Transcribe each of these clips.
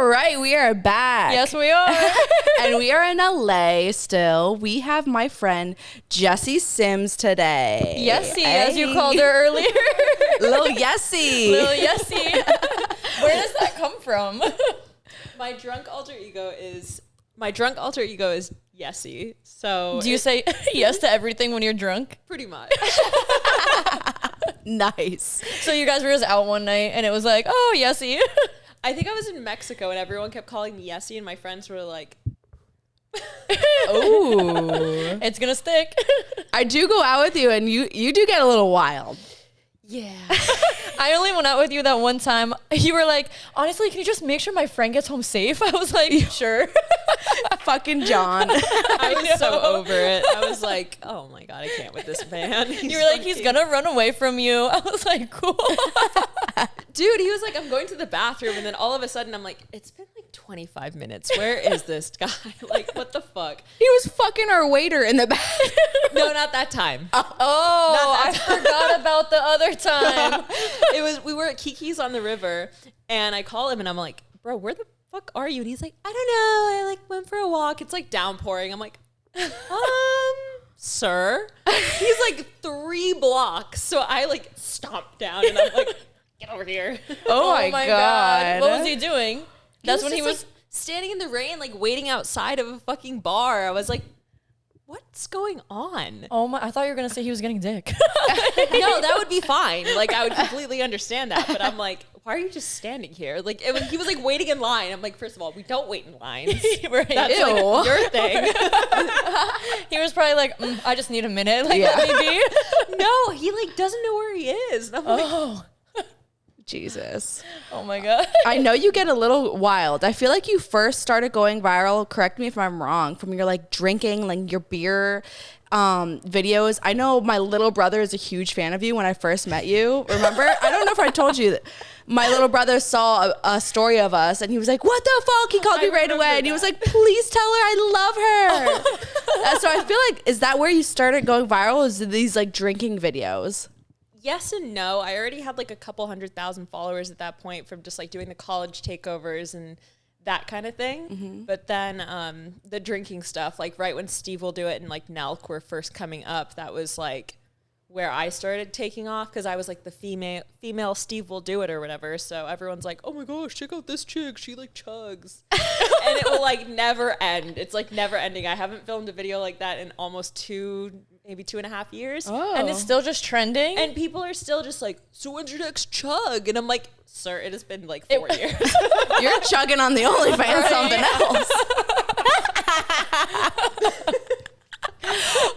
All right, we are back. Yes, we are. And we are in LA still. We have my friend Jessie Sims today. Yessie, as you called her earlier. Little Yessie. Little Yessie. Where does that come from? My drunk alter ego is Yessie. So Do you say yes to everything when you're drunk? pretty much? Nice. So you guys were just out one night and it was like, oh, Yessie. I think I was in Mexico and everyone kept calling me Yessie, and my friends were like, Ooh. It's gonna stick. I do go out with you, and you do get a little wild. yeah. I only went out with you that one time. You were like, honestly, can you just make sure my friend gets home safe? I was like, sure. Fucking John. I was so over it. I was like, oh my God, I can't with this man. You were like, he's gonna run away from you. I was like, cool. Dude, he was like, I'm going to the bathroom. And then all of a sudden I'm like, it's been like 25 minutes. Where is this guy? Like, what the fuck? He was fucking our waiter in the back. No, not that time. Oh, I forgot about the other time. We were at Kiki's on the river, and I call him and I'm like, bro, where the fuck are you? And he's like, I don't know. I like went for a walk. It's like downpouring. I'm like, sir. He's like 3 blocks. So I like stomped down and I'm like, get over here. Oh my God. What was he doing? That's when he was like, standing in the rain, like waiting outside of a fucking bar. I was like, what's going on? Oh my, I thought you were gonna say he was getting dick. No, that would be fine. Like, I would completely understand that. But I'm like, why are you just standing here? Like, he was like waiting in line. I'm like, first of all, we don't wait in lines. Right. That's like your thing. He was probably like, I just need a minute. Like, Yeah. let me be. No, he like doesn't know where he is. And I'm like, Oh. Jesus. Oh my God. I know you get a little wild. I feel like you first started going viral, correct me if I'm wrong, from your like drinking, like your beer videos. I know my little brother is a huge fan of you when I first met you. Remember? I don't know if I told you that. My little brother saw a story of us and he was like, what the fuck? He called me right away. And he was like, please tell her I love her. And so I feel like, is that where you started going viral? Is these like drinking videos? yes and no. I already had like a couple 100,000 followers at that point from just like doing the college takeovers and that kind of thing. Mm-hmm. But then the drinking stuff, like right when Steve Will Do It and like Nelk were first coming up, that was like where I started taking off because I was like the female Steve Will Do It or whatever. So everyone's like, oh my gosh, check out this chick. She like chugs. And it will like never end. It's like never ending. I haven't filmed a video like that in almost maybe 2.5 years. Oh. And it's still just trending? And people are still just like, so when's your next chug? And I'm like, sir, it has been like 4 years. You're chugging on the OnlyFans something else.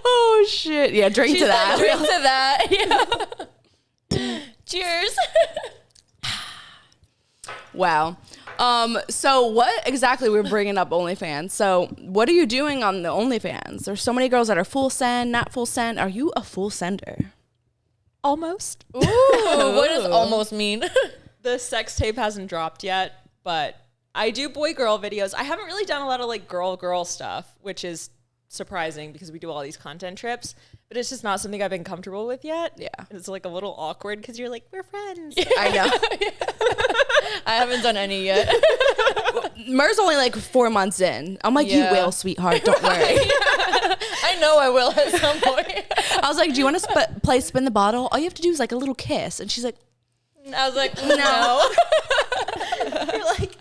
Oh shit! Yeah, drink to that. Drink to that. Yeah. Cheers. Wow. So what exactly we're bringing up OnlyFans? So what are you doing on the OnlyFans? There's so many girls that are full send, not full send. Are you a full sender? Almost. Ooh, what does almost mean? The sex tape hasn't dropped yet, but I do boy-girl videos. I haven't really done a lot of like girl-girl stuff, which is surprising because we do all these content trips, but it's just not something I've been comfortable with yet. Yeah. It's like a little awkward because you're like, we're friends. Yeah. I know. I haven't done any yet. Mer's only like 4 months in. I'm like, Yeah. you will, sweetheart. Don't worry. I know I will at some point. I was like, do you want to play spin the bottle? All you have to do is like a little kiss. And she's like, I was like, no. You're like,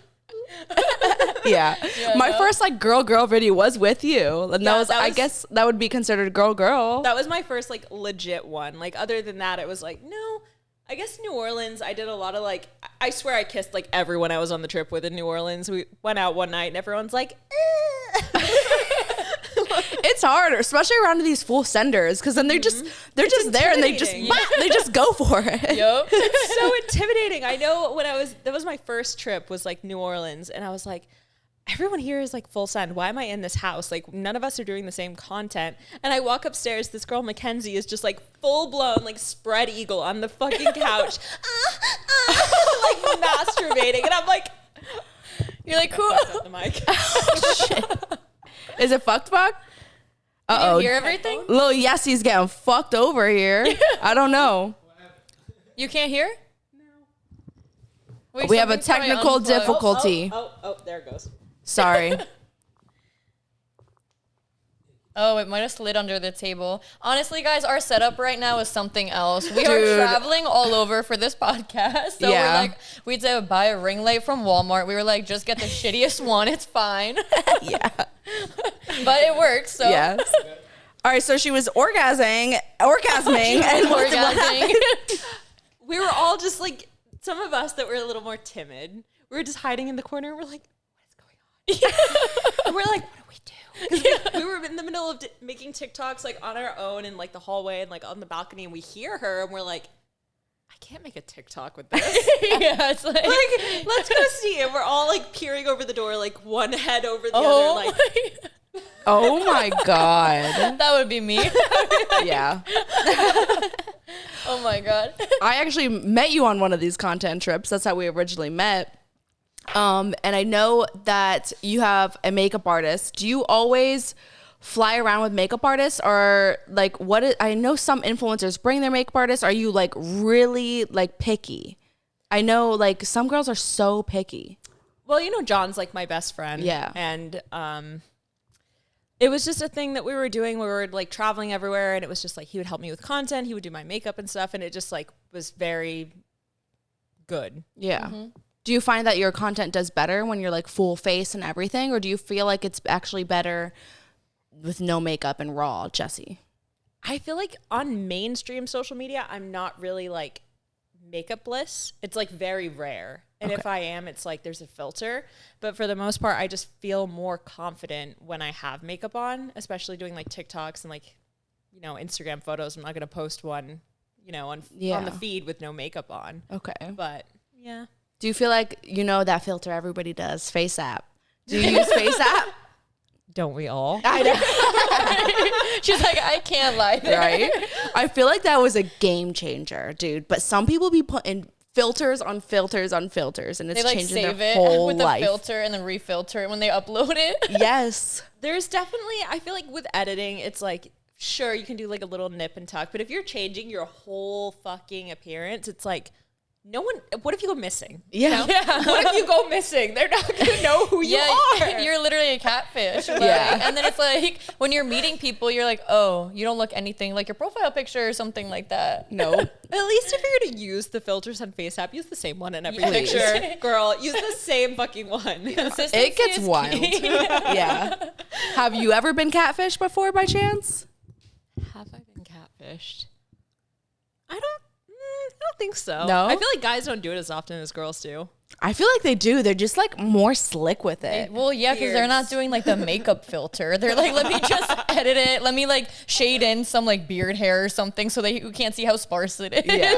yeah. My first like girl video was with you. And Yeah, I guess that would be considered girl. that was my first like legit one. Like other than that, it was like, no, I guess New Orleans, I did a lot of like, I swear I kissed like everyone I was on the trip with in New Orleans. We went out one night and everyone's like, It's harder, especially around these full senders, because then they're just there and they just go for it. Yup. It's so intimidating. I know that was my first trip was like New Orleans, and I was like, everyone here is like full send. Why am I in this house? Like none of us are doing the same content. And I walk upstairs, this girl Mackenzie is just like full blown like spread eagle on the fucking couch, like masturbating, and I'm like, You're like, cool. the mic. Shit. Is it fucked? You hear everything? Little Yessie's getting fucked over here. I don't know. You can't hear? No. Wait, We have a something's probably technical unplugged. difficulty. Oh. there it goes. Sorry. Oh, it might have slid under the table. Honestly, guys, our setup right now is something else. We are traveling all over for this podcast. So we're like, we had to buy a ring light from Walmart. We were like, just get the shittiest one. It's fine. Yeah. But it works. So. Yes. All right, so she was orgasming, and Orgasming. We were all just like, some of us that were a little more timid, we were just hiding in the corner. We're like, what is going on? And we're like, what do we do? Because we were in the middle of making TikToks like on our own in like the hallway and like on the balcony, and we hear her and we're like, I can't make a TikTok with this. Yeah, it's like Let's go see. And we're all like peering over the door, like one head over the other. Like, oh my God. That would be me. Yeah. Oh my God. I actually met you on one of these content trips. That's how we originally met. And I know that you have a makeup artist. Do you always fly around with makeup artists, or like I know some influencers bring their makeup artists. Are you like really like picky? I know like some girls are so picky. well, you know, John's like my best friend. Yeah. And it was just a thing that we were doing. We were like traveling everywhere, and it was just like he would help me with content. He would do my makeup and stuff, and it just like was very good. Yeah. Mm-hmm. Do you find that your content does better when you're like full face and everything, or do you feel like it's actually better with no makeup and raw, Jessie? I feel like on mainstream social media, I'm not really like makeupless. It's like very rare. And if I am, it's like there's a filter. But for the most part, I just feel more confident when I have makeup on, especially doing like TikToks and like, you know, Instagram photos. I'm not going to post one, you know, on the feed with no makeup on. Okay. But yeah. Do you feel like, you know, that filter everybody does, Face App? Do you use Face App? Don't we all? I know. She's like, I can't lie there. Right? I feel like that was a game changer, dude. But some people be putting filters on filters on filters, and it's they like changing save their it whole with life. the filter and then refilter it when they upload it. Yes. There's definitely, I feel like with editing, it's like, sure, you can do like a little nip and tuck, but if you're changing your whole fucking appearance, it's like, no one, what if you go missing? Yeah. What if you go missing? They're not going to know who you are. You're literally a catfish. Like, Yeah. And then it's like, when you're meeting people, you're like, oh, you don't look anything like your profile picture or something like that. No. At least if you're going to use the filters on FaceApp, use the same one in every Please. picture. Girl, use the same fucking one. It gets wild. Yeah. Have you ever been catfished before by chance? Have I been catfished? I don't think so. No? I feel like guys don't do it as often as girls do. I feel like they do. They're just like more slick with it. Well, yeah, because they're not doing like the makeup filter. They're like, let me just edit it. Let me like shade in some like beard hair or something so that you can't see how sparse it is. Yeah.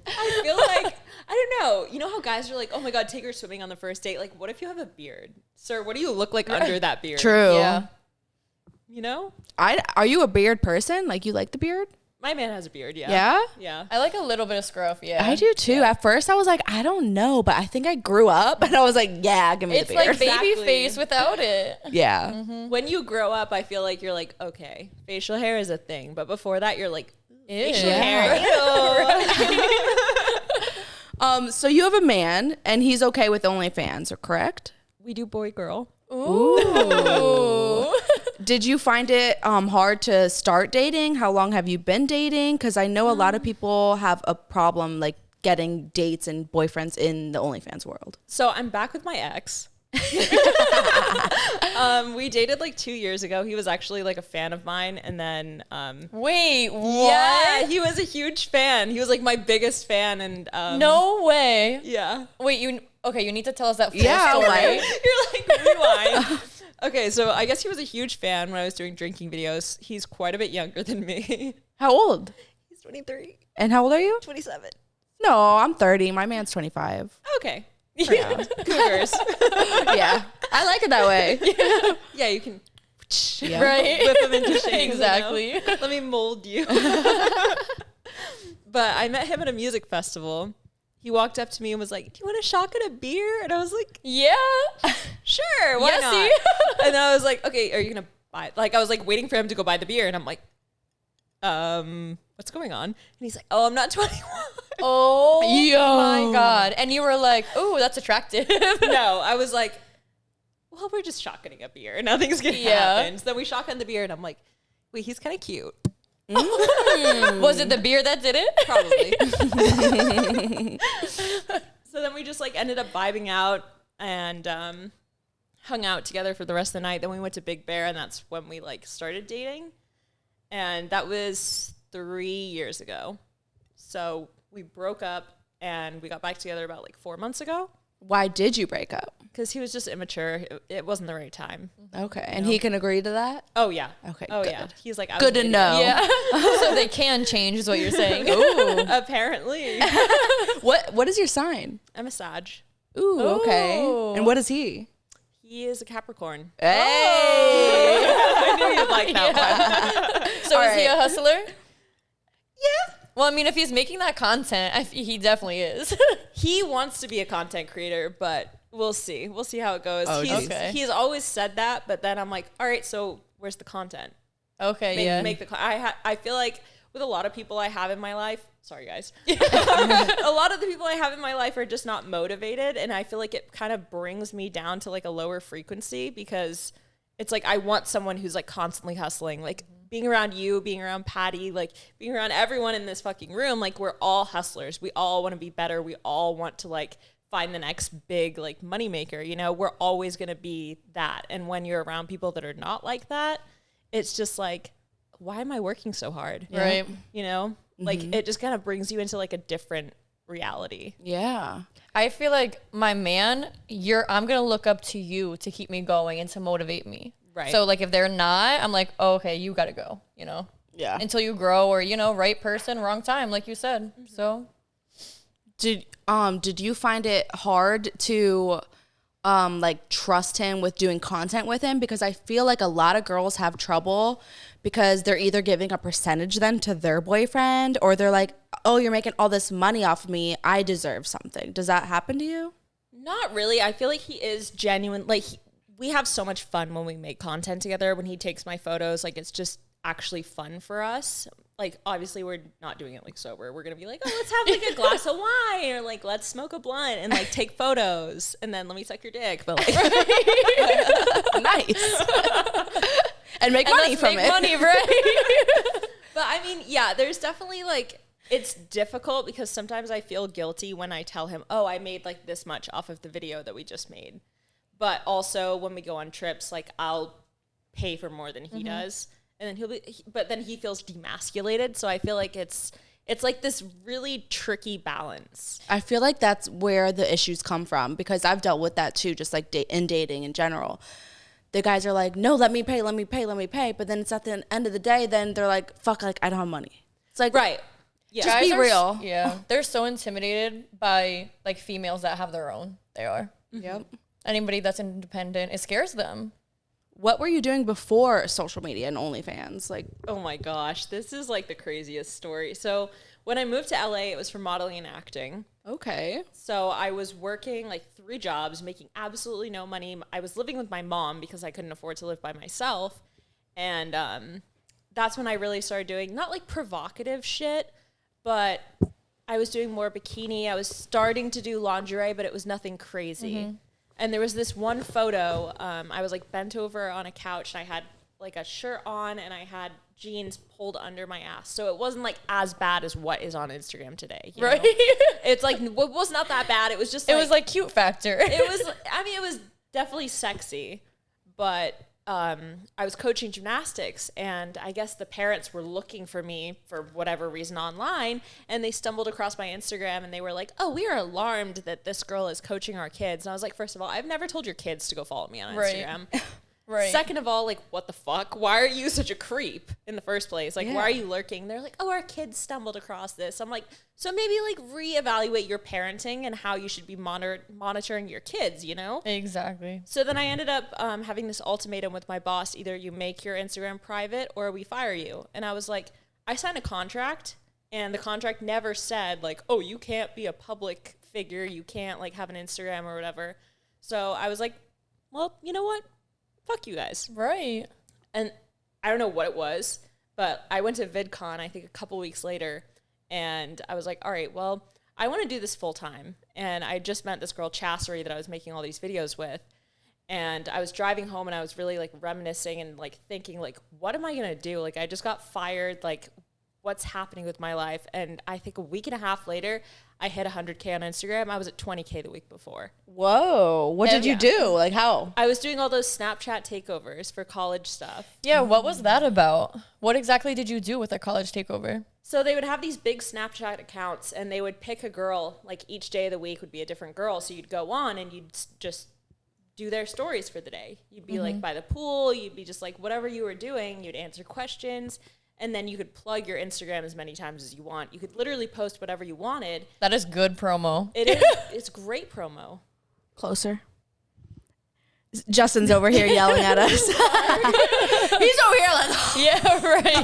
I feel like, I don't know. You know how guys are like, oh my God, take her swimming on the first date. Like, what if you have a beard? Sir, what do you look like under that beard? True. Yeah. You know? Are you a beard person? Like you like the beard? My man has a beard, yeah. Yeah? Yeah. I like a little bit of scruff, yeah. I do too. At first I was like, I don't know, but I think I grew up and I was like, yeah, give me It's the beard. like baby Exactly. face without it. Yeah. Mm-hmm. When you grow up, I feel like you're like, okay, facial hair is a thing. But before that, you're like, facial hair. Ew. So you have a man and he's okay with OnlyFans, correct? We do boy girl. Ooh. Did you find it hard to start dating? How long have you been dating? Because I know a lot of people have a problem like getting dates and boyfriends in the OnlyFans world. So I'm back with my ex. We dated like 2 years ago. He was actually like a fan of mine. And then, Wait, what? yeah, he was a huge fan. He was like my biggest fan. And, No way. yeah. Wait, you need to tell us that full Yeah, story. like- You're like, rewind. Okay, so I guess he was a huge fan when I was doing drinking videos. He's quite a bit younger than me. How old? He's 23, And how old are you? 27. No, I'm 30. My man's 25. Okay. Cougars. Yeah. I like it that way. Yeah, you can Yeah. Right? whip him into shape. Exactly. You know? Let me mold you. But I met him at a music festival. He walked up to me and was like, do you want a shot and a beer? And I was like, Yeah. sure, why Yessie. not? And then I was like, okay, are you going to buy? Like, I was like waiting for him to go buy the beer. And I'm like, what's going on? And he's like, oh, I'm not 21. Oh my God. And you were like, oh, that's attractive. No, I was like, well, we're just shotgunning a beer. Nothing's going to happen. So then we shotgun the beer and I'm like, wait, he's kind of cute. Was it the beer that did it? Probably. So then we just like ended up vibing out and hung out together for the rest of the night. Then we went to Big Bear and that's when we like started dating. And that was 3 years ago. So we broke up and we got back together about like 4 months ago. Why did you break up? Because he was just immature. It wasn't the right time. Okay. And he can agree to that? Oh, yeah. Okay, Oh, good. yeah. He's like, Good to know. Yeah. So they can change is what you're saying. Ooh. Apparently. What is your sign? I'm a Sag. Ooh, okay. Ooh. And what is he? He is a Capricorn. Hey. I knew you'd like that one. So is he a hustler? Yeah. Well, I mean, if he's making that content, he definitely is. He wants to be a content creator, but we'll see. We'll see how it goes. Oh, He's always said that, but then I'm like, all right, so where's the content? Okay, Make the I feel like with a lot of people I have in my life, sorry guys, a lot of the people I have in my life are just not motivated, and I feel like it kind of brings me down to like a lower frequency because it's like I want someone who's like constantly hustling, like being around you, being around Patty, like being around everyone in this fucking room. Like we're all hustlers. We all want to be better. We all want to like find the next big like moneymaker. You know, we're always going to be that. And when you're around people that are not like that, it's just like, why am I working so hard? Right. You know, like it just kind of brings you into like a different reality. Yeah. I feel like my man, I'm going to look up to you to keep me going and to motivate me. Right. So like if they're not, I'm like, oh, okay, you got to go, you know? Yeah. Until you grow or, you know, right person, wrong time, like you said. So Did you find it hard to like trust him with doing content with him? Because I feel like a lot of girls have trouble because they're either giving a percentage then to their boyfriend or they're like, oh, you're making all this money off of me, I deserve something. Does that happen to you? Not really. I feel like he is genuine. Like we have so much fun when we make content together. When he takes my photos, like it's just actually fun for us. Like obviously we're not doing it like sober. We're gonna be like, oh, let's have like a glass of wine or like let's smoke a blunt and like take photos and then let me suck your dick. But like Nice. And make money from it. Money, right? But I mean, yeah, there's definitely like it's difficult because sometimes I feel guilty when I tell him, oh, I made like this much off of the video that we just made. But also when we go on trips, like I'll pay for more than he does. And then but then he feels demasculated. So I feel like it's like this really tricky balance. I feel like that's where the issues come from because I've dealt with that too, just like in dating in general. The guys are like, no, let me pay. But then it's at the end of the day, then they're like, fuck, like I don't have money. It's like, Right. Yeah. Just be real. Yeah. They're so intimidated by like females that have their own. They are. Yep. Anybody that's independent, it scares them. What were you doing before social media and OnlyFans? Like, Oh my gosh, this is like the craziest story. So when I moved to LA, it was for modeling and acting. okay. So I was working like 3 jobs, making absolutely no money. I was living with my mom because I couldn't afford to live by myself. And that's when I really started doing not like provocative shit, but I was doing more bikini. I was starting to do lingerie, but it was nothing crazy. And there was this one photo, I was like bent over on a couch and I had like a shirt on and I had jeans pulled under my ass. So it wasn't like as bad as what is on Instagram today. You Right. know? It's like, it was not that bad. It was just It was like cute factor. it was, I mean, it was definitely sexy, but I was coaching gymnastics and I guess the parents were looking for me for whatever reason online and they stumbled across my Instagram and they were like, oh, we are alarmed that this girl is coaching our kids. And I was like, first of all, I've never told your kids to go follow me on Right. Instagram. Right. Second of all, like, what the fuck? Why are you such a creep in the first place? Like, Yeah. why are you lurking? They're like, oh, our kids stumbled across this. I'm like, so maybe like reevaluate your parenting and how you should be monitoring your kids, you know? Exactly. So then I ended up having this ultimatum with my boss. Either you make your Instagram private or we fire you. And I was like, I signed a contract and the contract never said like, oh, you can't be a public figure. You can't like have an Instagram or whatever. So I was like, well, you know what? Fuck you guys. Right. And I don't know what it was, But I went to VidCon, I think a couple weeks later, and I was like, all right, well, I want to do this full time. And I just met this girl, Chassery, that I was making all these videos with. And I was driving home and I was really like reminiscing and like thinking like, what am I going to do? Like, I just got fired. Like, what's happening with my life? And I think a week and a half later, I hit 100K on Instagram. I was at 20K the week before. Whoa. What did you do? Like, how? I was doing all those Snapchat takeovers for college stuff. Yeah, what was that about? What exactly did you do with a college takeover? So they would have these big Snapchat accounts and they would pick a girl, like each day of the week would be a different girl. So you'd go on and you'd just do their stories for the day. You'd be like by the pool, you'd be just like whatever you were doing, you'd answer questions, and then you could plug your Instagram as many times as you want. You could literally post whatever you wanted. That is good promo. It is. It's great promo. Closer. Justin's over here yelling at us. He's over here like, Yeah, right.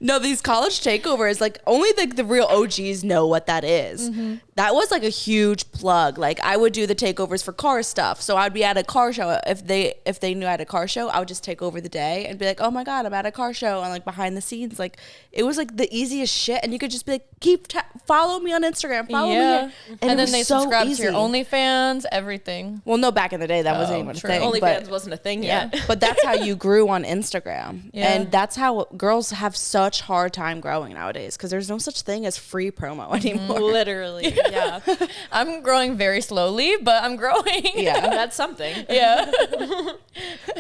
no, these college takeovers, like only the real OGs know what that is. That was like a huge plug. Like I would do the takeovers for car stuff. So I'd be at a car show. If they knew I had a car show, I would just take over the day and be like, oh my God, I'm at a car show. And like behind the scenes, like it was like the easiest shit. And you could just be like, follow me on Instagram, follow me here. And then they so subscribe easy. to your OnlyFans, everything. Well, no, back in the day, that wasn't even a thing. OnlyFans wasn't a thing yet. But that's how you grew on Instagram. Yeah. And that's how girls have such hard time growing nowadays because there's no such thing as free promo anymore. Literally, yeah. I'm growing very slowly, but I'm growing. Yeah. That's something. Yeah.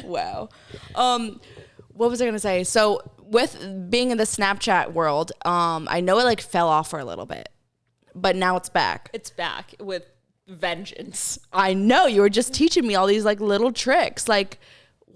Wow. What was I going to say? So with being in the Snapchat world, I know it like fell off for a little bit, but now it's back. It's back with vengeance. I know you were just teaching me all these like little tricks. Like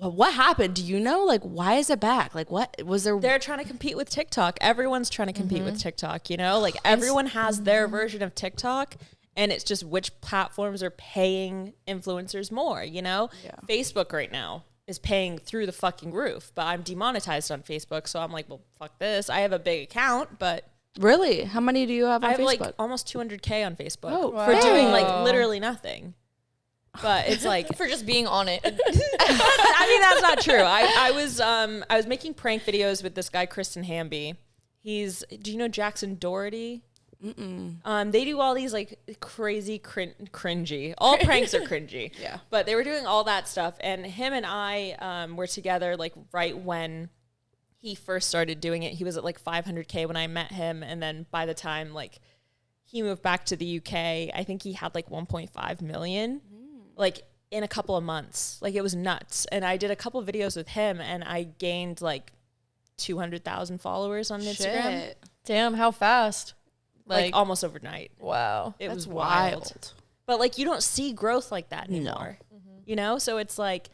what happened? Do you know? Like, why is it back? Like, what was there? They're trying to compete with TikTok. Everyone's trying to compete with TikTok, you know? Like, everyone has their version of TikTok, and it's just which platforms are paying influencers more, you know? Yeah. Facebook right now is paying through the fucking roof, but I'm demonetized on Facebook, so I'm like, well, fuck this. I have a big account, but... Really? How many do you have on I have, Facebook? like, almost 200K on Facebook Oh, for doing, wow. like, literally nothing. But it's like... For just being on it. I mean, that's not true. I was making prank videos with this guy, Kristen Hamby. Do you know Jackson Doherty? Mm-mm. They do all these like crazy cringy. All pranks are cringy. Yeah. But they were doing all that stuff, and him and I were together like right when he first started doing it. He was at like 500K when I met him, and then by the time like he moved back to the UK, I think he had like 1.5 million. Like in a couple of months. Like it was nuts. And I did a couple of videos with him and I gained like 200,000 followers on Instagram. Shit. Damn, how fast? Like almost overnight. Wow. It was That's wild. But like you don't see growth like that anymore. You know? So it's like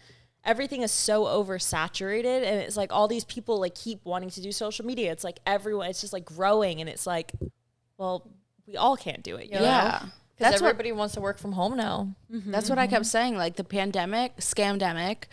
everything is so oversaturated and it's like all these people like keep wanting to do social media. It's like everyone, it's just like growing and it's like, well, we all can't do it. You know? Yeah. Because everybody wants to work from home now. That's what I kept saying. Like the pandemic, scamdemic,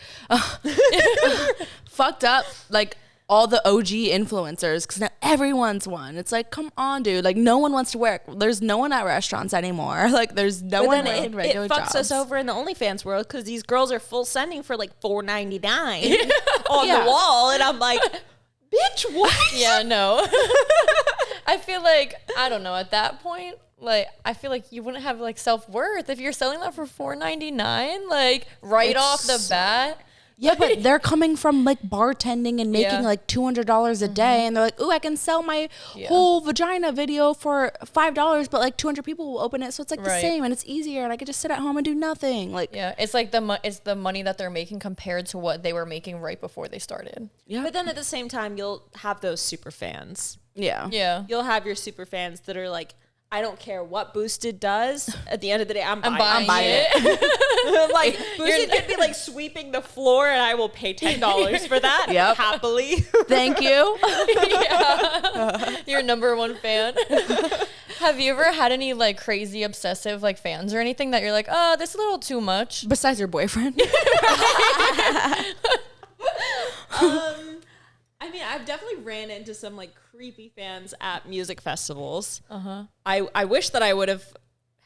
fucked up like all the OG influencers because now everyone's one. It's like, come on, dude. Like no one wants to work. There's no one at restaurants anymore. Like there's no one in regular it fucks jobs. us over in the OnlyFans world because these girls are full sending for like $4.99 on the wall, and I'm like, bitch, what? Yeah, no. I feel like, I don't know, at that point, like, I feel like you wouldn't have, like, self-worth if you're selling that for $4.99, like, off the bat. Yeah, but they're coming from like bartending and making like $200 a day, and they're like, "Ooh, I can sell my whole vagina video for $5, but like 200 people will open it, so it's like the same, and it's easier, and I could just sit at home and do nothing." Like, yeah, it's like it's the money that they're making compared to what they were making right before they started. yeah, But then at the same time, you'll have those super fans. Yeah. You'll have your super fans that are like, I don't care what Boosted does. At the end of the day, I'm buying it. Like, Boosted could be like sweeping the floor and I will pay $10 for that. Yep. Happily. thank you. Yeah. Your number one fan. Have you ever had any like crazy obsessive like fans or anything that you're like, oh, this is a little too much? Besides your boyfriend. I mean, I've definitely ran into some like creepy fans at music festivals. I wish that I would have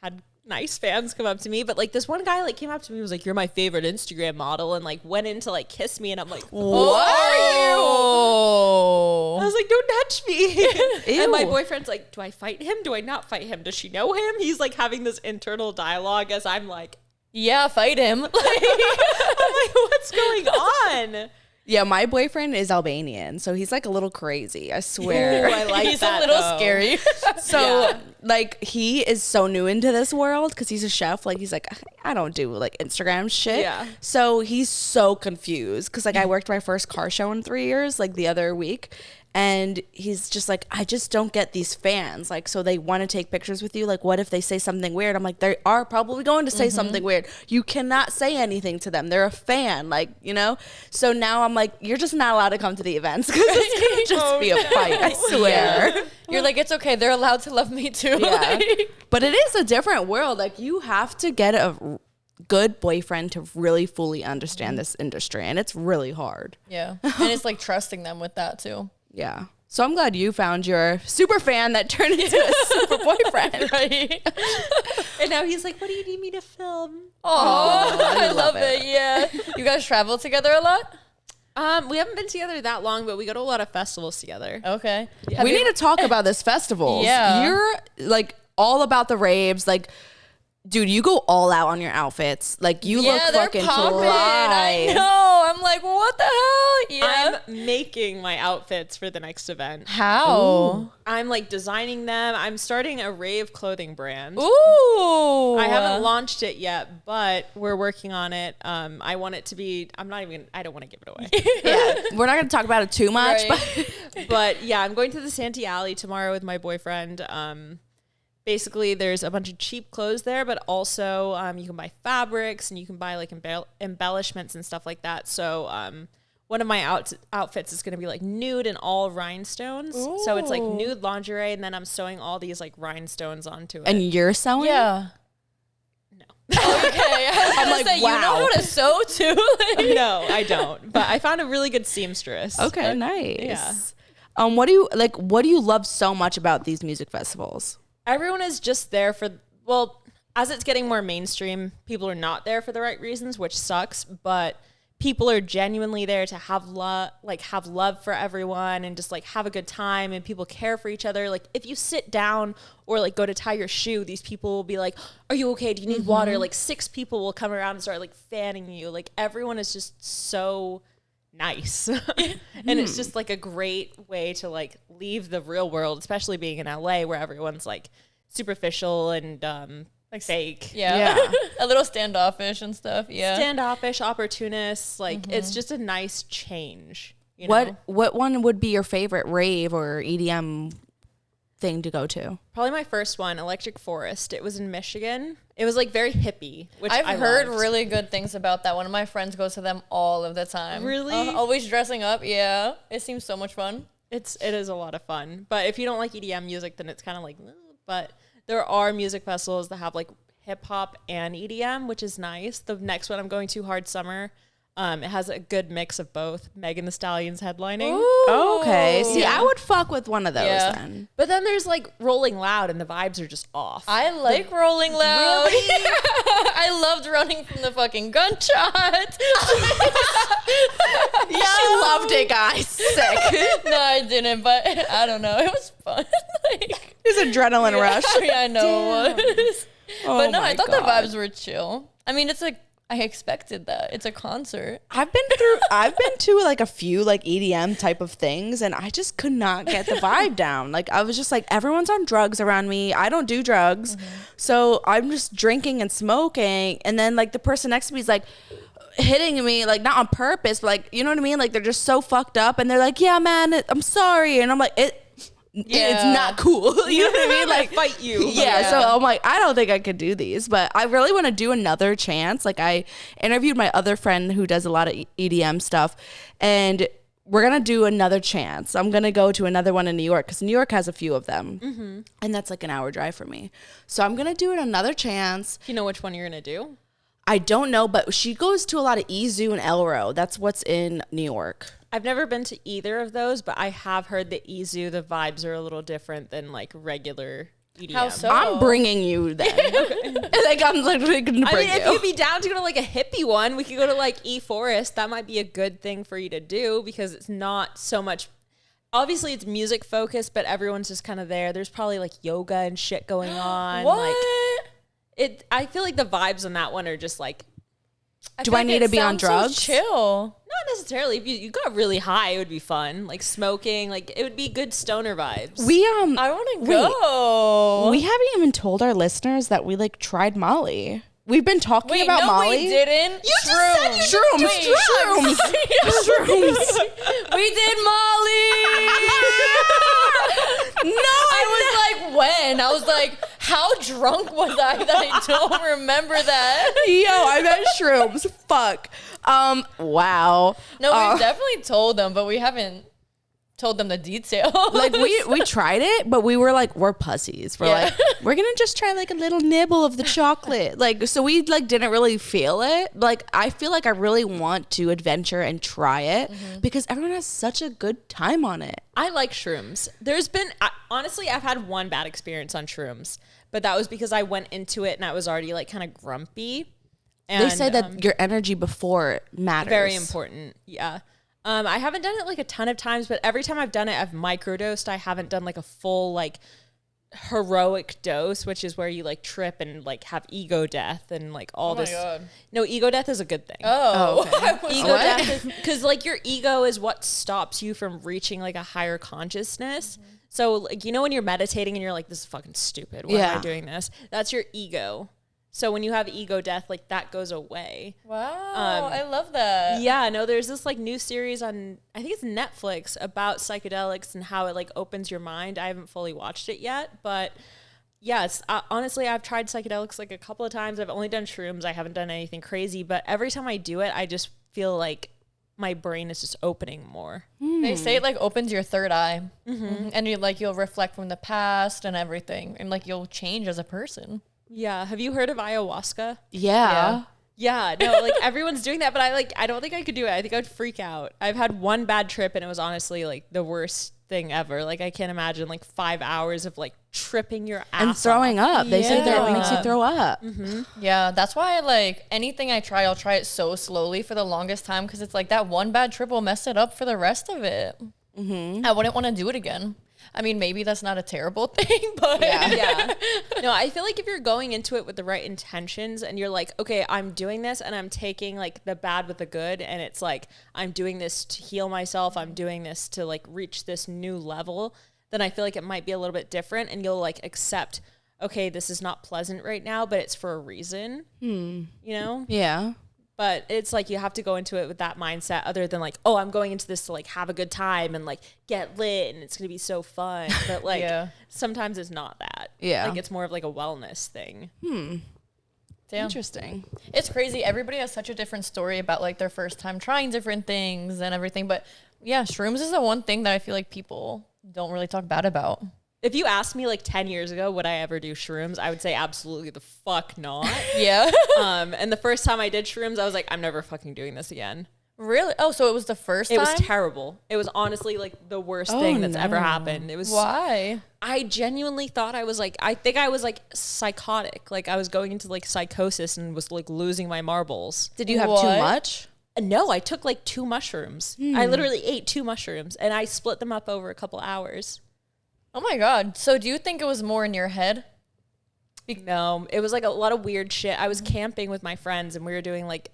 had nice fans come up to me, but like this one guy like came up to me and was like, "You're my favorite Instagram model," and like went in to like kiss me, and I'm like, "What are you?" I was like, "Don't touch me." And my boyfriend's like, "Do I fight him? Do I not fight him? Does she know him?" He's like having this internal dialogue as I'm like, "Yeah, fight him." I'm like, "What's going on?" Yeah, my boyfriend is Albanian, so he's like a little crazy. I swear. Ooh, I like he's that, a little though. scary. So like he is so new into this world because he's a chef. Like he's like, I don't do like Instagram shit. Yeah. So he's so confused because like I worked my first car show in 3 years, like the other week. And he's just like, I just don't get these fans. Like, so they want to take pictures with you. Like, what if they say something weird? I'm like, they are probably going to say something weird. You cannot say anything to them. They're a fan, like, you know? So now I'm like, you're just not allowed to come to the events because it's going to just be a fight, I swear. Yeah. You're like, it's okay. They're allowed to love me too. Yeah. But it is a different world. Like, you have to get a good boyfriend to really fully understand this industry. And it's really hard. Yeah. And it's like trusting them with that too. Yeah. So I'm glad you found your super fan that turned into a super boyfriend. Right. And now he's like, "What do you need me to film?" Oh, I love it. Yeah. You guys travel together a lot? We haven't been together that long, but we go to a lot of festivals together. Okay. We need to talk about this festival. Yeah. You're like all about the raves. Like, dude, you go all out on your outfits. Like, you look they're fucking popping. fly. I know. I'm like, what the hell? Yeah. I'm making my outfits for the next event. How? I'm like designing them. I'm starting a rave clothing brand. Ooh. I haven't launched it yet, but we're working on it. I want it to be, I don't want to give it away. Yeah. We're not going to talk about it too much, Right. But yeah, I'm going to the Santee Alley tomorrow with my boyfriend. Basically, there's a bunch of cheap clothes there, but also you can buy fabrics and you can buy like embellishments and stuff like that. So one of my outfits is going to be like nude and all rhinestones. Ooh. So it's like nude lingerie, and then I'm sewing all these like rhinestones onto it. And you're sewing? Yeah. No. Okay. I'm like, say, wow. You know how to sew too? No, I don't. But I found a really good seamstress. Okay, nice. Yeah. What do you love so much about these music festivals? Everyone is just there for, well, as it's getting more mainstream, people are not there for the right reasons, which sucks, but people are genuinely there to have love for everyone and just like have a good time, and people care for each other. Like if you sit down or like go to tie your shoe, these people will be like, "Are you okay? Do you need water?" Like 6 people will come around and start like fanning you. Like everyone is just so nice. And it's just like a great way to like leave the real world, especially being in LA where everyone's like superficial and like fake. Yeah. A little standoffish and stuff. Yeah. Standoffish, opportunists. Like it's just a nice change. You know? What one would be your favorite rave or EDM thing to go to? Probably my first one, Electric Forest. It was in Michigan. It was like very hippie, which I've heard really good things about that. One of my friends goes to them all of the time. Really? Always dressing up. Yeah. It seems so much fun. It is a lot of fun. But if you don't like EDM music, then it's kind of like, but there are music festivals that have like hip hop and EDM, which is nice. The next one I'm going to, Hard Summer. It has a good mix of both. Megan Thee Stallion's headlining. Ooh. Okay. See, Yeah. I would fuck with one of those then. But then there's like Rolling Loud, and the vibes are just off. I like Rolling Loud. Really? I loved running from the fucking gunshot. She loved it, guys. Sick. No, I didn't, but I don't know. It was fun. Like, It's adrenaline rush. yeah, I know it was. Oh But no, my I thought God. the vibes were chill. I mean, it's like, I expected that. It's a concert. I've been to like a few like EDM type of things, and I just could not get the vibe down. Like I was just like, everyone's on drugs around me. I don't do drugs. So I'm just drinking and smoking, and then like the person next to me is like hitting me, like not on purpose, but like, you know what I mean? Like they're just so fucked up, and they're like, yeah, man, I'm sorry. And I'm like, it's not cool. You know what I mean? Like fight you. Yeah, so I'm like, I don't think I could do these, but I really want to do another chance. Like I interviewed my other friend who does a lot of EDM stuff, and we're going to do another chance. I'm going to go to another one in New York because New York has a few of them, and that's like an hour drive for me. So I'm going to do it another chance. Do you know which one you're going to do? I don't know, but she goes to a lot of Izu and Elro. That's what's in New York. I've never been to either of those, but I have heard that Izu, the vibes are a little different than like regular EDM. How so? I'm bringing you then. Like I'm literally gonna bring you. If you'd be down to go to like a hippie one, we could go to like E-Forest. That might be a good thing for you to do because it's not so much. Obviously, it's music focused, but everyone's just kind of there. There's probably like yoga and shit going on. What? Like I feel like the vibes on that one are just like. Do I need to be on drugs? So chill. Not necessarily. If you got really high, it would be fun. Like smoking, like it would be good stoner vibes. I want to go. We haven't even told our listeners that we like tried Molly. We've been talking about Molly. We didn't. You just said you Shrooms. Shrooms. We did Molly. No, I was like, when? I was like, how drunk was I that I don't remember that? Yo, I meant shrooms. Fuck. Wow. No, we've definitely told them, but we haven't told them the details. Like we tried it, but we were like, we're pussies. We're like, we're gonna just try like a little nibble of the chocolate. Like, so we like didn't really feel it. Like, I feel like I really want to adventure and try it because everyone has such a good time on it. I like shrooms. There's been, honestly, I've had one bad experience on shrooms, but that was because I went into it and I was already like kind of grumpy. And, they say that your energy before matters. Very important. Yeah. I haven't done it like a ton of times, but every time I've done it, I've microdosed. I haven't done like a full like heroic dose, which is where you like trip and like have ego death and like all this. God. No, ego death is a good thing. Oh, okay. Ego death is because like your ego is what stops you from reaching like a higher consciousness. So like, you know, when you're meditating and you're like, this is fucking stupid. Why am I doing this? That's your ego. So when you have ego death, like that goes away. Wow, I love that. Yeah, no, there's this like new series on, I think it's Netflix, about psychedelics and how it like opens your mind. I haven't fully watched it yet, but yes, honestly, I've tried psychedelics like a couple of times. I've only done shrooms. I haven't done anything crazy, but every time I do it, I just feel like my brain is just opening more. They say it like opens your third eye, and you'll reflect from the past and everything, and like you'll change as a person. Yeah. Have you heard of ayahuasca? Yeah. Yeah. No, like everyone's doing that, but I don't think I could do it. I think I'd freak out. I've had one bad trip and it was honestly like the worst thing ever. Like I can't imagine like 5 hours of like tripping your ass And throwing off. up. They say that it makes you throw up. Yeah, that's why anything I try, I'll try it so slowly for the longest time because it's like that one bad trip will mess it up for the rest of it. I wouldn't want to do it again. I mean, maybe that's not a terrible thing, but yeah. No, I feel like if you're going into it with the right intentions and you're like, okay, I'm doing this and I'm taking like the bad with the good. And it's like, I'm doing this to heal myself. I'm doing this to like reach this new level. Then I feel like it might be a little bit different and you'll like accept, okay, this is not pleasant right now, but it's for a reason, you know? Yeah. But it's like you have to go into it with that mindset other than like, oh, I'm going into this to like have a good time and like get lit and it's going to be so fun. But like sometimes it's not that. Yeah. Like it's more of like a wellness thing. Damn. Interesting. It's crazy. Everybody has such a different story about like their first time trying different things and everything. But yeah, shrooms is the one thing that I feel like people don't really talk bad about. If you asked me like 10 years ago, would I ever do shrooms? I would say absolutely the fuck not. Yeah. And the first time I did shrooms, I was like, I'm never fucking doing this again. Really? Oh, so it was the first time? It was terrible. It was honestly like the worst thing that's ever happened. It was. Why? I genuinely thought I was like, I think I was like psychotic. Like I was going into like psychosis and was like losing my marbles. Did you have too much? No, I took like 2 mushrooms. I literally ate 2 mushrooms and I split them up over a couple hours. Oh my God. So do you think it was more in your head? No, it was like a lot of weird shit. I was camping with my friends and we were doing like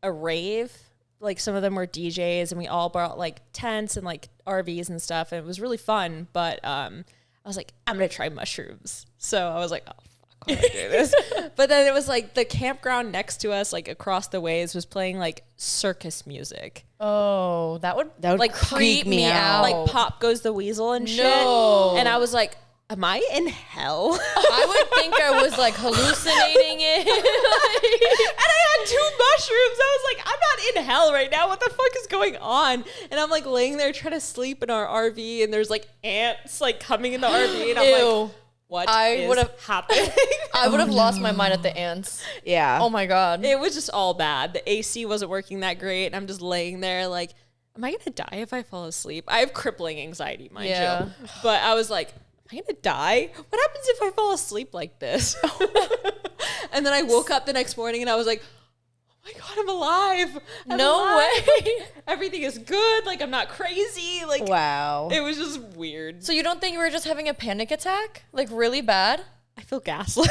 a rave. Like some of them were DJs and we all brought like tents and like RVs and stuff. And it was really fun. But I was like, I'm going to try mushrooms. So I was like, oh, fuck, why am I doing this? But then it was like the campground next to us, like across the ways, was playing like circus music. Oh, that would Like creep me out. Like Pop Goes the Weasel and shit. No. And I was like, am I in hell? I would think I was like hallucinating it. And I had 2 mushrooms. I was like, I'm not in hell right now. What the fuck is going on? And I'm like laying there trying to sleep in our RV and there's like ants like coming in the RV and I'm like, what is happening? I would have lost my mind at the ants. Yeah. Oh my God. It was just all bad. The AC wasn't working that great. And I'm just laying there like, am I going to die if I fall asleep? I have crippling anxiety, mind you. But I was like, am I gonna die? What happens if I fall asleep like this? And then I woke up the next morning and I was like, oh my God, I'm alive. No way. Everything is good. Like, I'm not crazy. Like, wow. It was just weird. So you don't think you were just having a panic attack? Like really bad? I feel gaslit.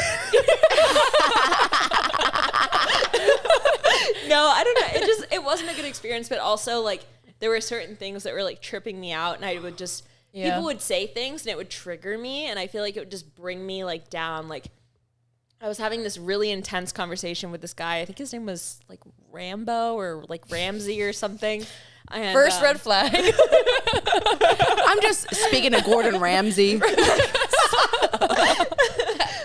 No, I don't know. It wasn't a good experience, but also like there were certain things that were like tripping me out, and I would just people would say things and it would trigger me, and I feel like it would just bring me like down. Like I was having this really intense conversation with this guy. I think his name was like Rambo or like Ramsey or something. And, First red flag. I'm just speaking to Gordon Ramsay.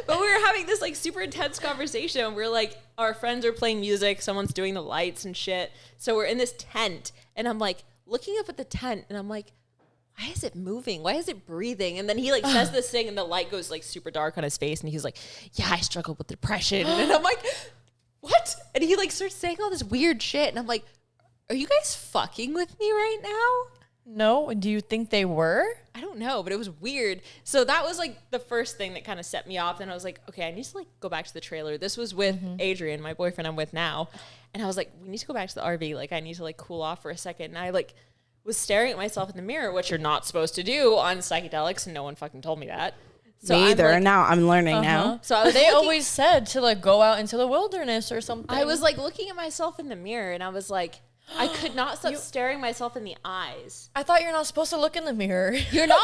But we were having this like super intense conversation. We're like, our friends are playing music, someone's doing the lights and shit. So we're in this tent, and I'm like looking up at the tent, and I'm like, why is it moving? Why is it breathing? And then he like says this thing, and the light goes like super dark on his face, and he's like, yeah, I struggle with depression. And I'm like, what? And he like starts saying all this weird shit, and I'm like, are you guys fucking with me right now? No, do you think they were? I don't know, but it was weird. So that was like the first thing that kind of set me off. Then I was like, okay, I need to like go back to the trailer. This was with Adrian, my boyfriend I'm with now. And I was like, we need to go back to the RV. Like I need to like cool off for a second. And I like was staring at myself in the mirror, which you're not supposed to do on psychedelics. And no one fucking told me that. So Me either. Like, now I'm learning now. So I was they always said to like go out into the wilderness or something. I was like looking at myself in the mirror, and I was like, I could not stop staring myself in the eyes. I thought you're not supposed to look in the mirror. You're not.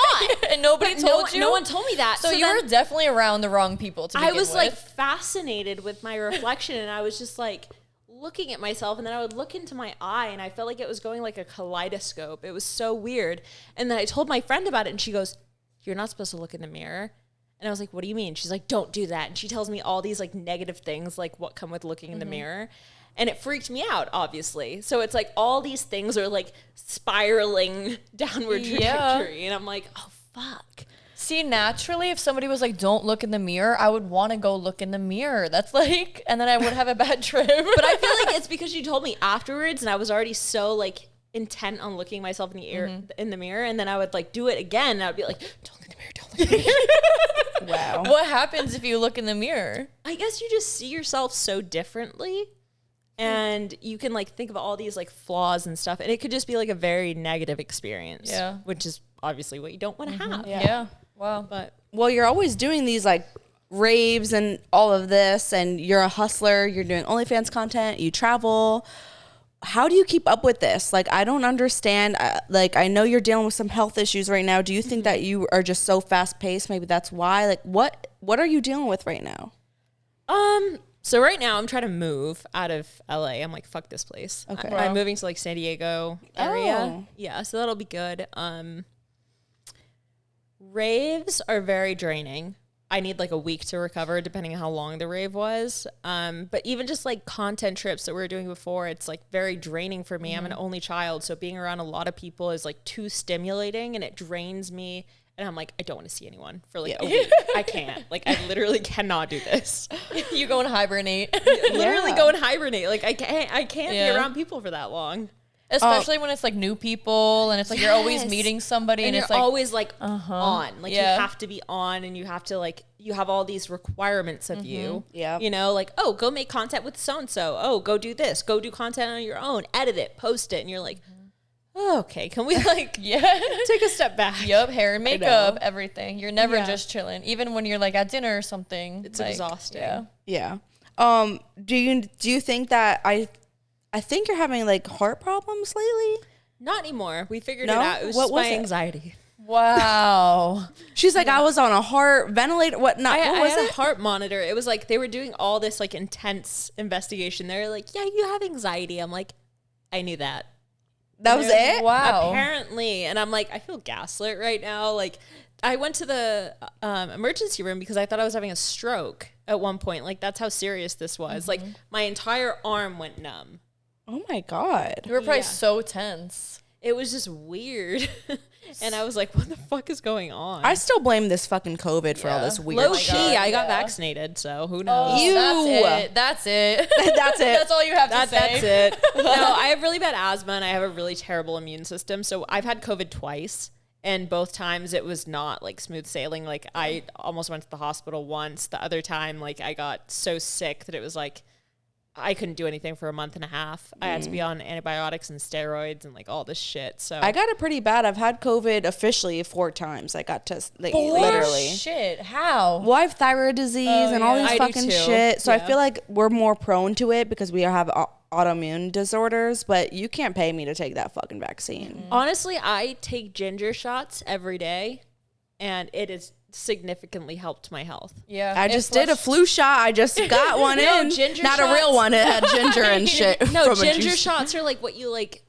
And nobody told you? No one told me that. So you were definitely around the wrong people to begin I was with. like fascinated with my reflection, and I was just like looking at myself, and then I would look into my eye, and I felt like it was going like a kaleidoscope. It was so weird. And then I told my friend about it, and she goes, you're not supposed to look in the mirror. And I was like, what do you mean? She's like, don't do that. And she tells me all these like negative things, like what come with looking in the mirror. And it freaked me out, obviously. So it's like all these things are like spiraling downward trajectory. And I'm like, oh, fuck. See, naturally, if somebody was like, don't look in the mirror, I would want to go look in the mirror. That's like, and then I would have a bad trip. But I feel like it's because you told me afterwards, and I was already so like intent on looking myself in the mirror. And then I would like do it again, and I would be like, don't look in the mirror, don't look in the mirror. Wow. What happens if you look in the mirror? I guess you just see yourself so differently. And you can like think of all these like flaws and stuff, and it could just be like a very negative experience. Yeah, which is obviously what you don't want to have. Yeah. Wow. But well, you're always doing these like raves and all of this, and you're a hustler. You're doing OnlyFans content. You travel. How do you keep up with this? Like, I don't understand. Like, I know you're dealing with some health issues right now. Do you think that you are just so fast paced? Maybe that's why. Like, what are you dealing with right now? So right now I'm trying to move out of LA. I'm like, fuck this place. Okay. I'm moving to like San Diego area. Oh. Yeah, so that'll be good. Raves are very draining. I need like a week to recover depending on how long the rave was. But even just like content trips that we were doing before, it's like very draining for me. I'm an only child, so being around a lot of people is like too stimulating, and it drains me. And I'm like, I don't want to see anyone for like a week. I can't. Like, I literally cannot do this. You go and hibernate. Literally go and hibernate. Like, I can't be around people for that long. Especially when it's like new people, and it's like you're always meeting somebody, and you're it's like always like on. Like you have to be on, and you have to like, you have all these requirements of you. Yeah. You know, like, oh, go make content with so and so. Oh, go do this. Go do content on your own. Edit it. Post it. And you're like, oh, okay, can we like take a step back? Yup, hair and makeup, everything. You're never just chilling. Even when you're like at dinner or something. It's like, exhausting. Yeah. Do you think that I think you're having like heart problems lately? Not anymore. We figured it out. It was just my anxiety. Wow. She's like, I was on a heart ventilator. What was it? it? A heart monitor. It was like they were doing all this like intense investigation. They're like, yeah, you have anxiety. I'm like, I knew that. That was it? Wow. Apparently. And I'm like, I feel gaslit right now. Like, I went to the emergency room because I thought I was having a stroke at one point. Like, that's how serious this was. Like, my entire arm went numb. Oh my God. You were probably so tense. It was just weird. And I was like, what the fuck is going on? I still blame this fucking COVID for all this weird Low shit. key, I got vaccinated, so who knows? Oh, that's it. That's it. That's all you have to say. That's it. No, I have really bad asthma, and I have a really terrible immune system. So I've had COVID twice, And both times it was not like smooth sailing. Like I almost went to the hospital once. The other time, like I got so sick that it was like I couldn't do anything for a month and a half. I had to be on antibiotics and steroids and like all this shit. So I got it pretty bad. I've had COVID officially 4 times. I got tested, like, literally. Shit, how? Well, I have thyroid disease and all these I do fucking too. shit. So I Yeah. feel like we're more prone to it because we have autoimmune disorders, but you can't pay me to take that fucking vaccine. honestly, I take ginger shots every day, and it has significantly helped my health. Yeah. I just did a flu shot. I just got one in. ginger Not a real shots. one. It had ginger and shit. No, from a ginger juice. shots are like what you like.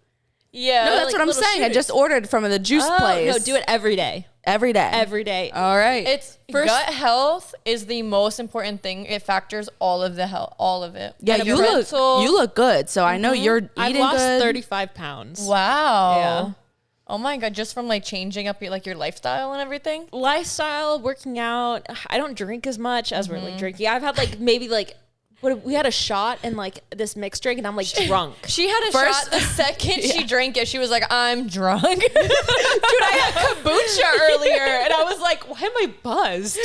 Yeah. No, that's like what I'm little saying. I shooters. just ordered from the juice place. No, do it every day. every day. Every day. All right. It's gut health is the most important thing. It factors all of the health, all of it. Yeah, And you look good. So I know you're eating I've lost good. 35 pounds. Wow. Yeah. Oh my god, just from like changing up your lifestyle and everything. Lifestyle, working out. I don't drink as much as we're like drinking. I've had like maybe like we had a shot and like this mixed drink and I'm like drunk. She had a shot the second she drank it. She was like, I'm drunk. Dude, I had kombucha earlier and I was like, why am I buzzed?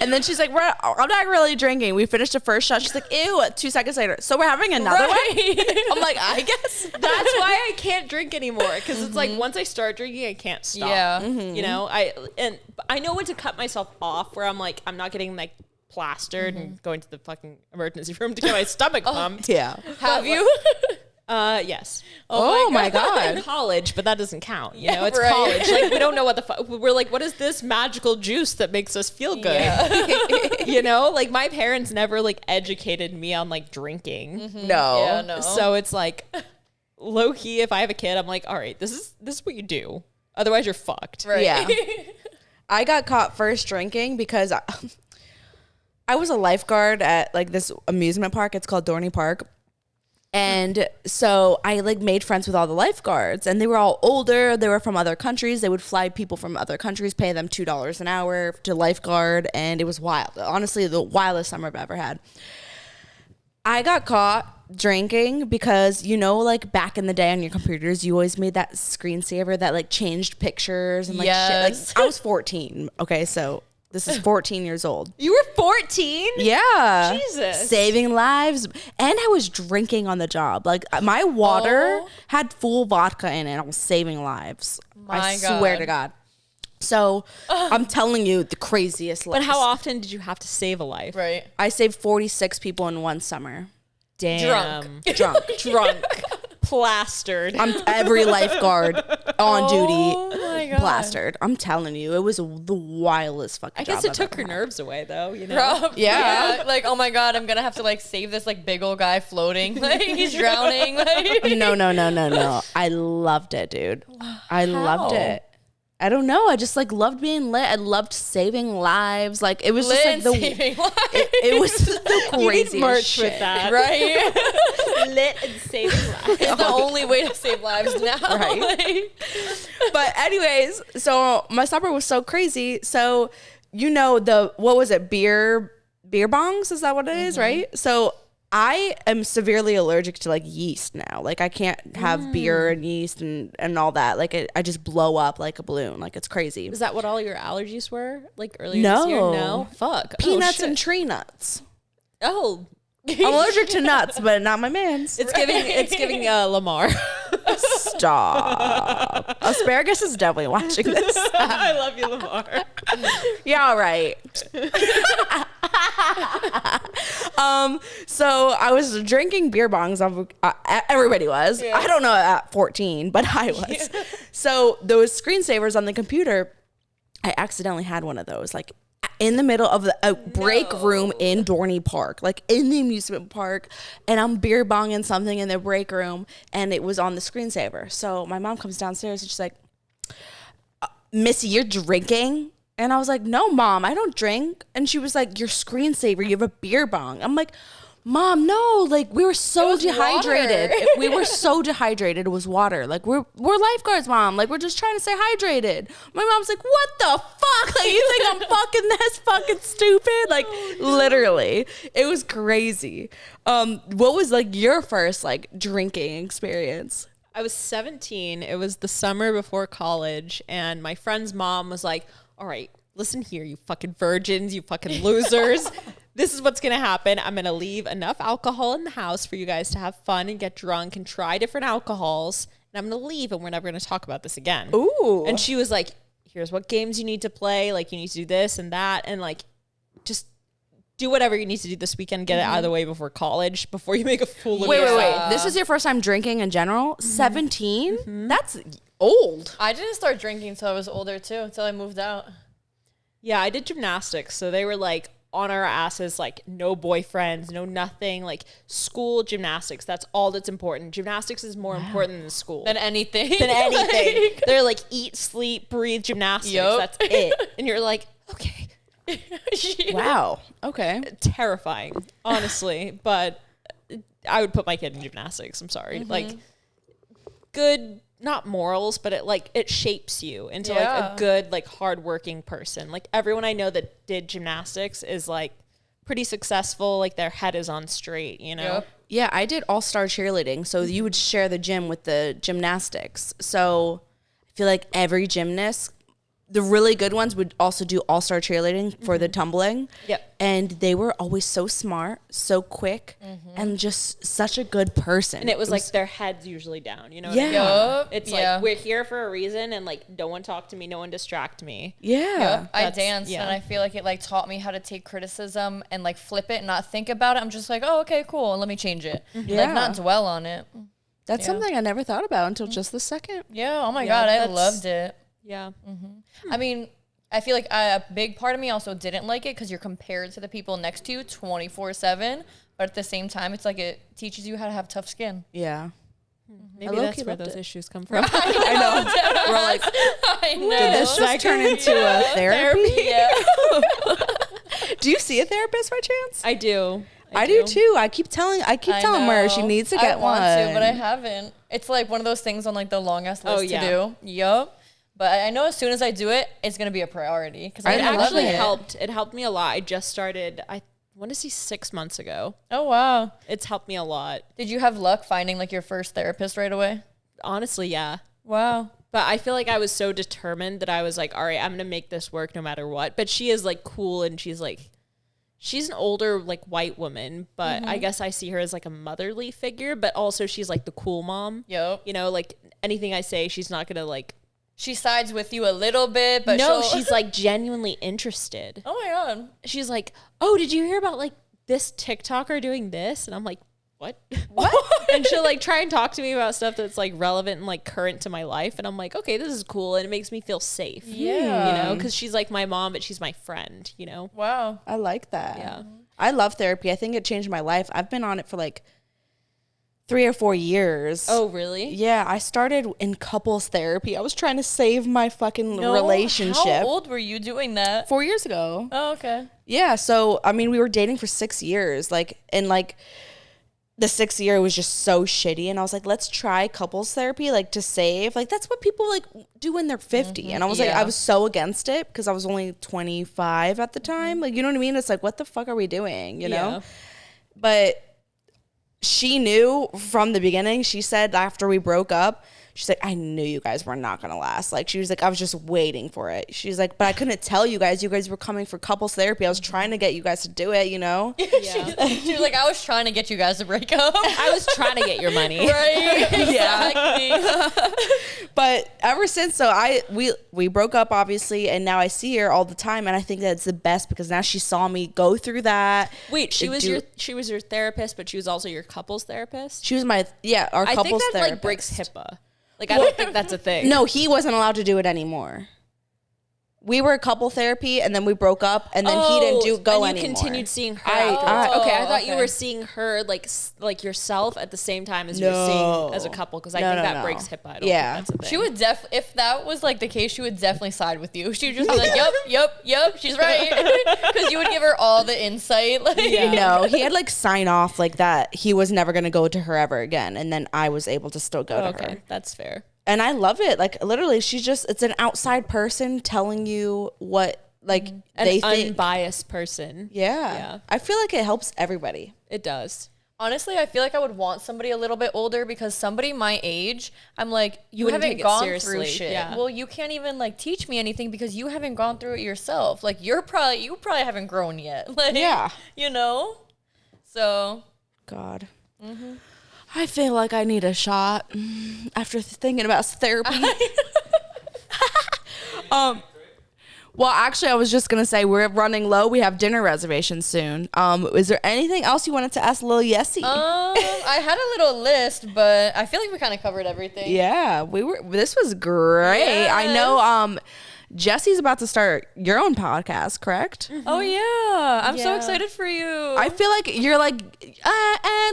And then she's like, I'm not really drinking. We finished the first shot. She's like, ew, 2 seconds later. So we're having another one? I'm like, I guess. That's why I can't drink anymore. Because it's like once I start drinking, I can't stop. Yeah. You know, I know when to cut myself off where I'm like, I'm not getting like plastered and going to the fucking emergency room to get my stomach pumped. Yeah. Have you? Yes. Oh my In God. college, but that doesn't count. You know, it's right. college. Like we don't know what the fuck. We're like, what is this magical juice that makes us feel good? Yeah. You know, like my parents never like educated me on like drinking. No. Yeah, no. So it's like low key. If I have a kid, I'm like, all right, this is what you do. Otherwise, you're fucked. Right. Yeah. I got caught first drinking because I was a lifeguard at like this amusement park. It's called Dorney Park. And so I like made friends with all the lifeguards and they were all older. They were from other countries. They would fly people from other countries, pay them $2 an hour to lifeguard. And it was wild. Honestly, the wildest summer I've ever had. I got caught drinking because, you know, like back in the day on your computers, you always made that screensaver that like changed pictures and like Yes. shit. Like I was 14. Okay. So this is 14 years old. You were 14? Yeah. Jesus. Saving lives. And I was drinking on the job. Like my water had full vodka in it. I was saving lives. I My swear God. to God. So I'm telling you the craziest But lives. how often did you have to save a life? Right. I saved 46 people in one summer. Damn. Drunk. Plastered. I'm every lifeguard on duty. Oh my God. Plastered. I'm telling you, it was the wildest fucking I guess job it I've took ever her had. nerves away, though. You know. Yeah. Like, oh my God, I'm gonna have to like save this like big old guy floating. Like he's drowning. Like No. I loved it, dude. I loved it. I don't know. I just like loved being lit. I loved saving lives. Like it was just like the saving lives. it was the craziest merch shit. with that. Right? Lit and saving lives. It's the only way to save lives now. Right. Like, But anyways, so my summer was so crazy. So you know what was it? Beer bongs? Is that what it is? Right? So I am severely allergic to like yeast now. Like I can't have beer and yeast and all that. Like I just blow up like a balloon. Like it's crazy. Is that what all your allergies were? Like earlier No. this year? No. Fuck. Peanuts and tree nuts. Oh. I'm allergic to nuts, but not my man's. It's giving Lamar. Stop. Asparagus is definitely watching this. I love you, Lamar. Yeah, all right. So I was drinking beer bongs. Everybody was. Yeah. I don't know at 14, but I was. So those screensavers on the computer, I accidentally had one of those, like in the middle of a break room in Dorney Park, like in the amusement park, and I'm beer bonging something in the break room, and it was on the screensaver. So my mom comes downstairs and she's like, Missy, you're drinking? And I was like, no, Mom, I don't drink. And she was like, your screensaver, you have a beer bong. I'm like, Mom, no, like we were so was dehydrated. water. We were so dehydrated. It was water. Like we're lifeguards, Mom. Like we're just trying to stay hydrated. My mom's like, what the fuck? Like you think I'm fucking this fucking stupid? Like literally, it was crazy. What was like your first like drinking experience? I was 17. It was the summer before college, and my friend's mom was like, all right, listen here, you fucking virgins, you fucking losers. This is what's going to happen. I'm going to leave enough alcohol in the house for you guys to have fun and get drunk and try different alcohols. And I'm going to leave, and we're never going to talk about this again. Ooh. And she was like, here's what games you need to play. Like, you need to do this and that. And like, just do whatever you need to do this weekend. Get it out of the way before college, before you make a fool of yourself. Wait. This is your first time drinking in general? 17? That's old. I didn't start drinking until I was older too, until I moved out. Yeah, I did gymnastics. So they were like on our asses, like no boyfriends, no nothing, like school gymnastics. That's all that's important. Gymnastics is more important than school. Than anything. Like, they're like eat, sleep, breathe gymnastics. Yep. That's it. And you're like, okay. Wow. Okay. Terrifying, honestly. But I would put my kid in gymnastics. I'm sorry. Like, good, not morals, but it shapes you into like a good, like hardworking person. Like everyone I know that did gymnastics is like pretty successful. Like their head is on straight, you know? Yep. Yeah, I did all-star cheerleading. So you would share the gym with the gymnastics. So I feel like every gymnast, the really good ones would also do all-star cheerleading for the tumbling. Yep. And they were always so smart, so quick, and just such a good person. And it was like their heads usually down, you know what Yeah. I mean? Yup. It's Yeah. like, we're here for a reason, and like, no one talk to me, no one distract me. Yeah. Yep. I That's- danced yeah. and I feel like it like taught me how to take criticism and like flip it and not think about it. I'm just like, oh, okay, cool. And let me change it. Yeah. Like not dwell on it. That's something I never thought about until just the second. Yeah. Oh my Yeah, God. I that's- loved it. Yeah. I mean, I feel like a big part of me also didn't like it because you're compared to the people next to you 24/7. But at the same time, it's like it teaches you how to have tough skin. Yeah. Maybe low-key that's where loved those it. issues come from. I know. We're like, I know. did this just turn into a therapy? Yeah. Do you see a therapist by chance? I do. I do too. I keep telling her she know. needs to get I want one. to, but I haven't. It's like one of those things on like the longest list yeah. to do. Yup. But I know as soon as I do it, it's gonna be a priority because It I love actually it. helped. It helped me a lot. I just started, I want to say 6 months ago. Oh wow! It's helped me a lot. Did you have luck finding like your first therapist right away? Honestly, yeah. Wow. But I feel like I was so determined that I was like, all right, I'm going to make this work no matter what. But she is like cool, and she's an older like white woman, but I guess I see her as like a motherly figure, but also she's like the cool mom. Yup. You know, like anything I say, she's not going to like. She sides with you a little bit, but No, she'll- she's like genuinely interested. Oh my God. She's like, oh, did you hear about like this TikToker doing this? And I'm like, what? And she'll like try and talk to me about stuff that's like relevant and like current to my life. And I'm like, okay, this is cool. And it makes me feel safe. Yeah. You know, because she's like my mom, but she's my friend, you know? Wow. I like that. Yeah. I love therapy. I think it changed my life. I've been on it for like 3 or 4 years. Oh, really? Yeah, I started in couples therapy. I was trying to save my fucking relationship. How old were you doing that? 4 years ago. Oh, okay. Yeah, so I mean, we were dating for 6 years, like, and like the 6th year was just so shitty, and I was like, let's try couples therapy, like to save, like that's what people like do when they're 50. And I was like, Yeah. I was so against it because I was only 25 at the time, like, you know what I mean? It's like, what the fuck are we doing, you know? Yeah. But she knew from the beginning. She said after we broke up, she's like, I knew you guys were not gonna last. Like, she was like, I was just waiting for it. She's like, but I couldn't tell you guys. You guys were coming for couples therapy. I was trying to get you guys to do it, you know? Yeah. She was like, I was trying to get you guys to break up. I was trying to get your money. Right? Exactly. But ever since, so we broke up, obviously, and now I see her all the time, and I think that's the best because now she saw me go through that. Wait, she was your therapist, but she was also your couples therapist? She was our I couples think that therapist. like breaks HIPAA. Like, I don't think that's a thing. No, he wasn't allowed to do it anymore. We were couple therapy, and then we broke up, and then he didn't go and you anymore. continued seeing her. I thought you okay. were seeing her like yourself at the same time as you were seeing as a couple, because I think that breaks HIPAA. I don't think that's a thing. She would if that was like the case, she would definitely side with you. She would just be like, yep, she's right. Because you would give her all the insight. Like, No, he had like sign off like that he was never going to go to her ever again, and then I was able to still go to her. That's fair. And I love it. Like, literally, it's an outside person telling you what, like, An they think. unbiased person. Yeah. I feel like it helps everybody. It does. Honestly, I feel like I would want somebody a little bit older because somebody my age, I'm like, you wouldn't haven't take it gone seriously. through shit. Yeah. Well, you can't even like teach me anything because you haven't gone through it yourself. Like you probably haven't grown yet. Like, Yeah. you know? So. God. I feel like I need a shot after thinking about therapy. Well, actually, I was just going to say we're running low. We have dinner reservations soon. Is there anything else you wanted to ask Lil Yessie? I had a little list, but I feel like we kind of covered everything. Yeah, this was great. Yes. I know Jessie's about to start your own podcast, correct? Oh, yeah. I'm so excited for you. I feel like you're like,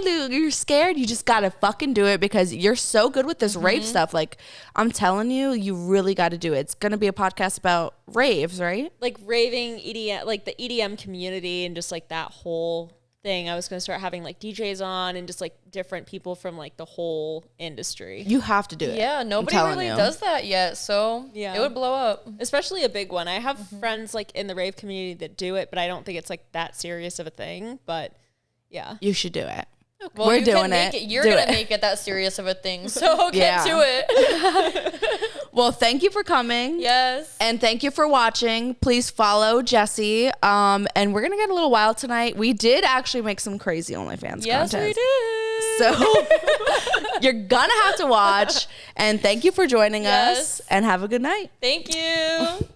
Luke, you're scared. You just got to fucking do it because you're so good with this rave stuff. Like, I'm telling you, you really got to do it. It's going to be a podcast about raves, right? Like raving EDM, like the EDM community and just like that whole thing. I was going to start having like DJs on and just like different people from like the whole industry. You have to do it. Yeah, nobody really does that yet, so it would blow up. Especially a big one. I have friends like in the rave community that do it, but I don't think it's like that serious of a thing. But yeah, you should do it. Okay. Well, we're doing it. You're going to make it that serious of a thing, so get to it. Well, thank you for coming. Yes. And thank you for watching. Please follow Jessie. And we're going to get a little wild tonight. We did actually make some crazy OnlyFans content. Yes, we did. So you're going to have to watch. And thank you for joining us. And have a good night. Thank you.